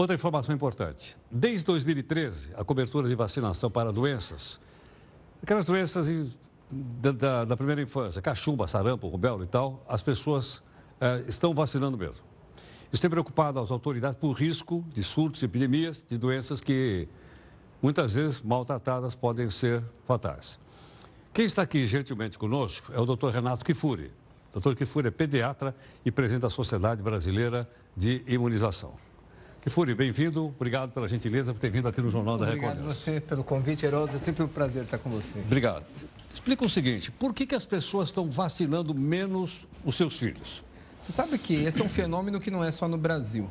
outra informação importante. Desde 2013, a cobertura de vacinação para doenças, aquelas doenças da primeira infância, cachumba, sarampo, rubéola e tal, as pessoas estão vacinando mesmo. Isso tem preocupado as autoridades por risco de surtos, epidemias, de doenças que muitas vezes maltratadas podem ser fatais. Quem está aqui gentilmente conosco é o Dr. Renato Kifuri. O Dr. Kifuri é pediatra e presidente da Sociedade Brasileira de Imunização. Kifuri, bem-vindo. Obrigado pela gentileza por ter vindo aqui no Jornal da Record. Obrigado a você pelo convite, Heródoto. É sempre um prazer estar com você. Obrigado. Explica o seguinte, por que as pessoas estão vacinando menos os seus filhos? Você sabe que esse é um fenômeno que não é só no Brasil.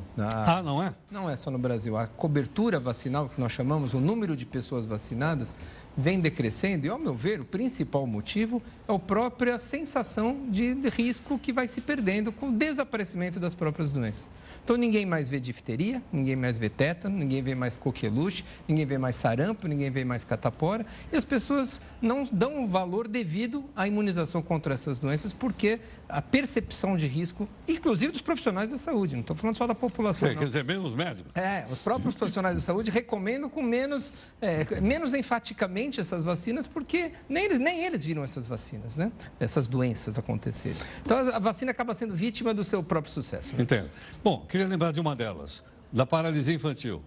Não é? Não é só no Brasil. A cobertura vacinal, que nós chamamos, o número de pessoas vacinadas, vem decrescendo e, ao meu ver, o principal motivo é a própria sensação de risco que vai se perdendo com o desaparecimento das próprias doenças. Então, ninguém mais vê difteria, ninguém mais vê tétano, ninguém vê mais coqueluche, ninguém vê mais sarampo, ninguém vê mais catapora. E as pessoas não dão o valor devido à imunização contra essas doenças porque a percepção de risco, inclusive dos profissionais da saúde, não estou falando só da população. Quer dizer, menos médicos? Os próprios profissionais da saúde recomendam com menos enfaticamente essas vacinas, porque nem eles viram essas vacinas, né? Essas doenças acontecerem. Então, a vacina acaba sendo vítima do seu próprio sucesso. Né? Entendo. Bom, queria lembrar de uma delas, da paralisia infantil.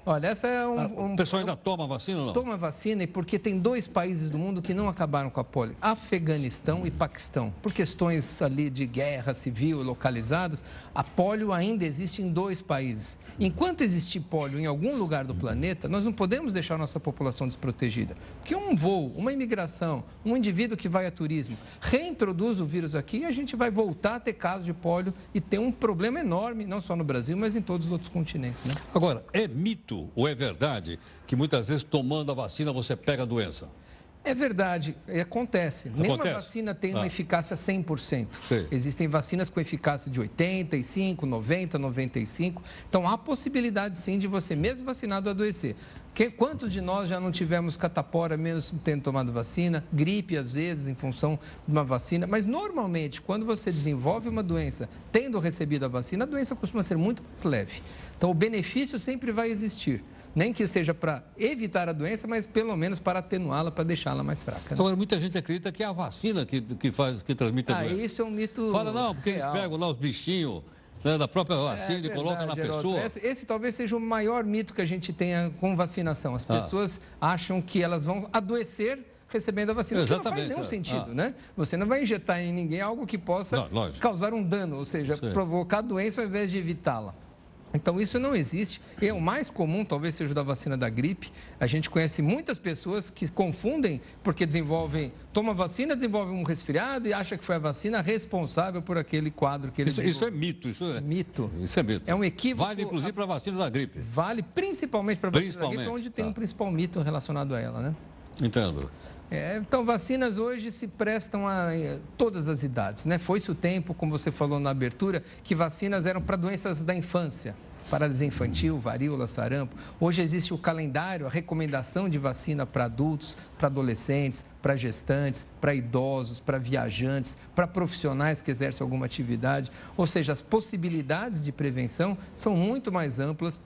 Olha, essa é O pessoal ainda toma vacina ou não? Toma vacina, e porque tem 2 países do mundo que não acabaram com a polio, Afeganistão e Paquistão. Por questões ali de guerra civil localizadas, a polio ainda existe em 2 países. Enquanto existir polio em algum lugar do planeta, nós não podemos deixar a nossa população desprotegida. Porque um voo, uma imigração, um indivíduo que vai a turismo, reintroduz o vírus aqui e a gente vai voltar a ter casos de polio e ter um problema enorme, não só no Brasil, mas em todos os outros continentes. Né? Agora, é mito ou é verdade que muitas vezes tomando a vacina você pega a doença? É verdade, acontece. Nenhuma vacina tem uma eficácia 100%. Sim. Existem vacinas com eficácia de 85%, 90%, 95%. Então, há possibilidade, sim, de você, mesmo vacinado, adoecer. Quantos de nós já não tivemos catapora, mesmo tendo tomado vacina? Gripe, às vezes, em função de uma vacina. Mas, normalmente, quando você desenvolve uma doença, tendo recebido a vacina, a doença costuma ser muito mais leve. Então, o benefício sempre vai existir. Nem que seja para evitar a doença, mas pelo menos para atenuá-la, para deixá-la mais fraca. Né? Agora, muita gente acredita que é a vacina que transmite a doença. Isso é um mito. Fala, não, porque real. Eles pegam lá os bichinhos da própria vacina e colocam na pessoa. Esse talvez seja o maior mito que a gente tenha com vacinação. As pessoas acham que elas vão adoecer recebendo a vacina. Exatamente. Não faz nenhum sentido, né? Você não vai injetar em ninguém algo que possa causar um dano, ou seja, provocar a doença ao invés de evitá-la. Então, isso não existe. E o mais comum, talvez, seja o da vacina da gripe. A gente conhece muitas pessoas que confundem porque tomam vacina, desenvolvem um resfriado e acham que foi a vacina responsável por aquele quadro que eles Isso é mito. Mito. Isso é mito. É um equívoco. Vale, inclusive, para a vacina da gripe. Vale principalmente para a vacina da gripe, onde tem um principal mito relacionado a ela, né? Entendo. Então, vacinas hoje se prestam a todas as idades, né? Foi-se o tempo, como você falou na abertura, que vacinas eram para doenças da infância, paralisia infantil, varíola, sarampo. Hoje existe o calendário, a recomendação de vacina para adultos, para adolescentes, para gestantes, para idosos, para viajantes, para profissionais que exercem alguma atividade. Ou seja, as possibilidades de prevenção são muito mais amplas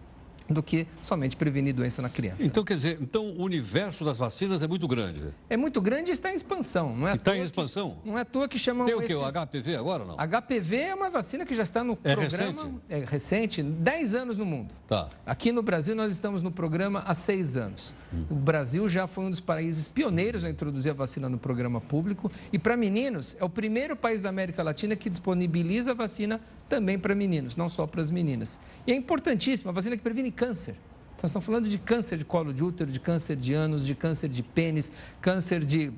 do que somente prevenir doença na criança. Então, quer dizer, o universo das vacinas é muito grande. É muito grande e está em expansão. Não é está em expansão? Não é à toa que chamam... Tem o quê? O HPV agora ou não? HPV é uma vacina que já está no programa... Recente? É recente, 10 anos no mundo. Tá. Aqui no Brasil, nós estamos no programa há 6 anos. O Brasil já foi um dos países pioneiros a introduzir a vacina no programa público. E para meninos, é o primeiro país da América Latina que disponibiliza a vacina também para meninos, não só para as meninas. E é importantíssima, a vacina que previne câncer. Então, nós estamos falando de câncer de colo de útero, de câncer de ânus, de câncer de pênis, câncer de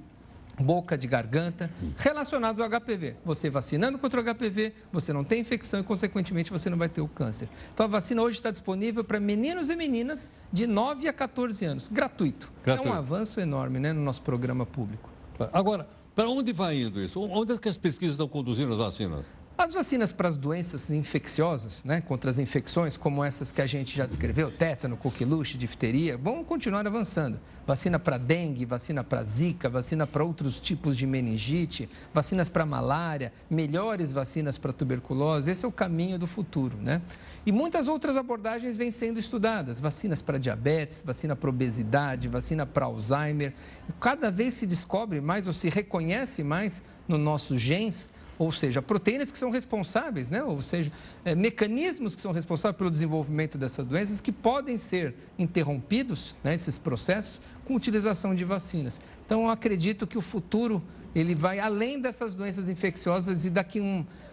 boca, de garganta, relacionados ao HPV. Você vacinando contra o HPV, você não tem infecção e, consequentemente, você não vai ter o câncer. Então, a vacina hoje está disponível para meninos e meninas de 9 a 14 anos, gratuito. É um avanço enorme, né, no nosso programa público. Agora, para onde vai indo isso? Onde é que as pesquisas estão conduzindo as vacinas? As vacinas para as doenças infecciosas, né, contra as infecções, como essas que a gente já descreveu, tétano, coqueluche, difteria, vão continuar avançando. Vacina para dengue, vacina para zika, vacina para outros tipos de meningite, vacinas para malária, melhores vacinas para tuberculose. Esse é o caminho do futuro, né? E muitas outras abordagens vêm sendo estudadas. Vacinas para diabetes, vacina para obesidade, vacina para Alzheimer. Cada vez se descobre mais ou se reconhece mais no nossos genes, ou seja, proteínas que são responsáveis, né? Ou seja, mecanismos que são responsáveis pelo desenvolvimento dessas doenças que podem ser interrompidos, né, esses processos, com utilização de vacinas. Então, eu acredito que o futuro ele vai além dessas doenças infecciosas e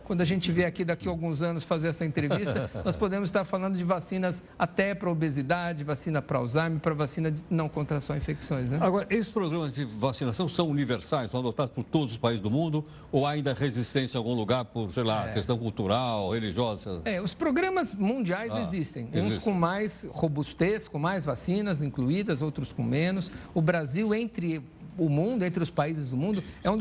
quando a gente vier aqui daqui a alguns anos fazer essa entrevista, nós podemos estar falando de vacinas até para obesidade, vacina para Alzheimer, para vacina de não contra só infecções, né? Agora, esses programas de vacinação são universais, são adotados por todos os países do mundo ou há ainda resistência em algum lugar por, sei lá, questão cultural, religiosa? Os programas mundiais existem, uns com mais robustez, com mais vacinas incluídas, outros com menos. O Brasil, entre os países do mundo, tem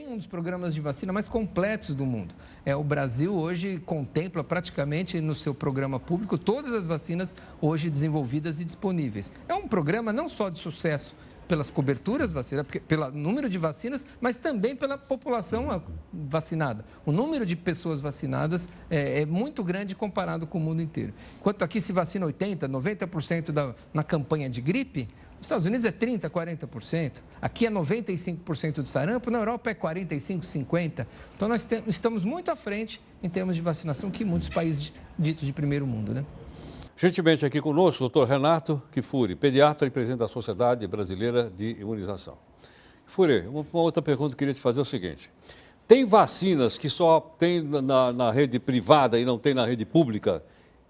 um dos programas de vacina mais completos do mundo. O Brasil hoje contempla praticamente no seu programa público todas as vacinas hoje desenvolvidas e disponíveis. É um programa não só de sucesso pelas coberturas vacinadas, pelo número de vacinas, mas também pela população vacinada. O número de pessoas vacinadas é muito grande comparado com o mundo inteiro. Enquanto aqui se vacina 80%, 90% na campanha de gripe, nos Estados Unidos é 30%, 40%. Aqui é 95% de sarampo, na Europa é 45%, 50%. Então, nós estamos muito à frente em termos de vacinação que muitos países ditos de primeiro mundo, né? Gentilmente aqui conosco, o doutor Renato Kifuri, pediatra e presidente da Sociedade Brasileira de Imunização. Kifuri, uma outra pergunta que eu queria te fazer é o seguinte. Tem vacinas que só tem na rede privada e não tem na rede pública?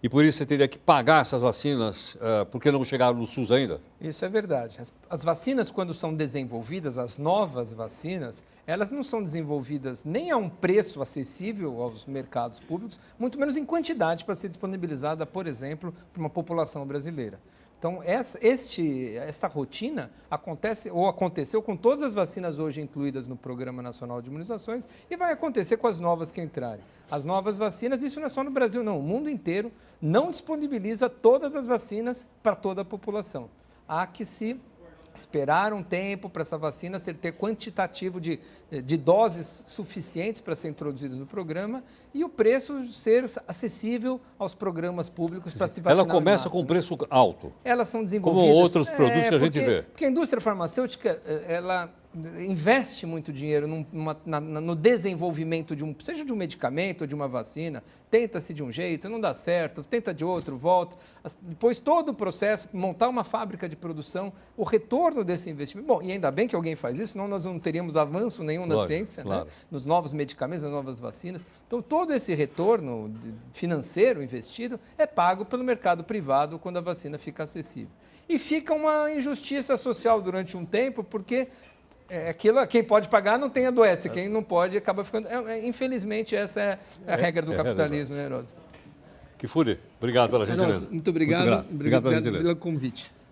E por isso você teria que pagar essas vacinas porque não chegaram no SUS ainda? Isso é verdade. As vacinas, quando são desenvolvidas, as novas vacinas, elas não são desenvolvidas nem a um preço acessível aos mercados públicos, muito menos em quantidade para ser disponibilizada, por exemplo, para uma população brasileira. Então, essa rotina aconteceu com todas as vacinas hoje incluídas no Programa Nacional de Imunizações e vai acontecer com as novas que entrarem. As novas vacinas, isso não é só no Brasil, não. O mundo inteiro não disponibiliza todas as vacinas para toda a população. Há que se esperar um tempo para essa vacina ter quantitativo de doses suficientes para ser introduzidas no programa e o preço ser acessível aos programas públicos para se vacinar. Ela começa com preço alto. Elas são desenvolvidas... Como outros produtos que a gente vê. Porque a indústria farmacêutica, ela investe muito dinheiro no desenvolvimento seja de um medicamento ou de uma vacina, tenta-se de um jeito, não dá certo, tenta de outro, volta. Depois todo o processo, montar uma fábrica de produção, o retorno desse investimento. Bom, e ainda bem que alguém faz isso, senão nós não teríamos avanço nenhum na ciência, claro, né? Nos novos medicamentos, nas novas vacinas. Então, todo esse retorno financeiro investido é pago pelo mercado privado quando a vacina fica acessível. E fica uma injustiça social durante um tempo, porque quem pode pagar não tem adoece, quem não pode acaba ficando... infelizmente, essa é a regra do capitalismo, né, Heródoto? Kifuri, obrigado pela gentileza. Muito obrigado. Obrigado pelo convite.